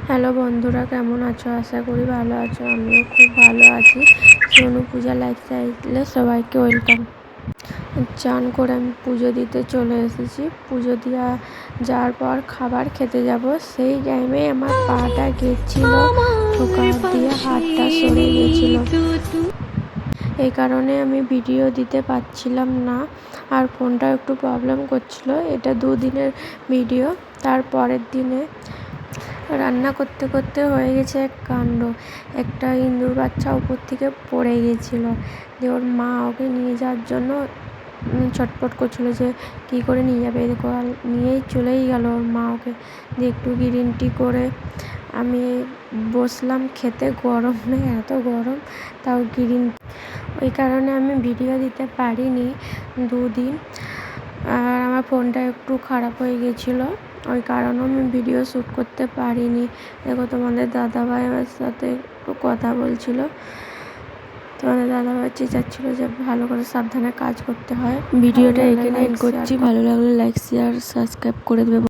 Hello বন্ধুরা, কেমন আছো? আশা করি ভালো আছো। আমিও খুব ভালো আছি। সোনু পূজা লাইফস্টাইলে সবাইকে ওয়েলকাম। চান করে আমি পুজো দিতে চলে এসেছি। পুজো দেওয়া যাওয়ার পর খাবার খেতে যাব, সেই টাইমে আমার পাটা গেছিল ঠোকা দিয়ে, হাতটা সরে গেছিল। এই কারণে আমি ভিডিও দিতে পারছিলাম না, আর ফোনটা একটু প্রবলেম করছিল। এটা দুদিনের ভিডিও। তারপরের দিনে রান্না করতে করতে হয়ে গেছে এক কাণ্ড। একটা ইঁদুর বাচ্চা উপর থেকে পড়ে গেছিলো, যে ওর মা ওকে নিয়ে যাওয়ার জন্য ছটফট করছিলো যে কী করে নিয়ে যাবে। নিয়েই চলেই গেল ওর মা ওকে। দিয়ে একটু গ্রিন টি করে আমি বসলাম খেতে। গরম নেই, এত গরম, তাও গ্রিন। ওই কারণে আমি ভিডিও দিতে পারিনি দুদিন। আর আমার ফোনটা একটু খারাপ হয়ে গেছিলো, ওই কারণেও আমি ভিডিও শ্যুট করতে পারিনি। দেখো, তোমাদের দাদাভাই আমার সাথে একটু কথা বলছিল। তোমাদের দাদাভাই চেঁচাচ্ছিলো যে ভালো করে সাবধানে কাজ করতে হয়। ভিডিওটা এখানে এন্ড করছি। ভালো লাগলে লাইক, শেয়ার, সাবস্ক্রাইব করে দেবে।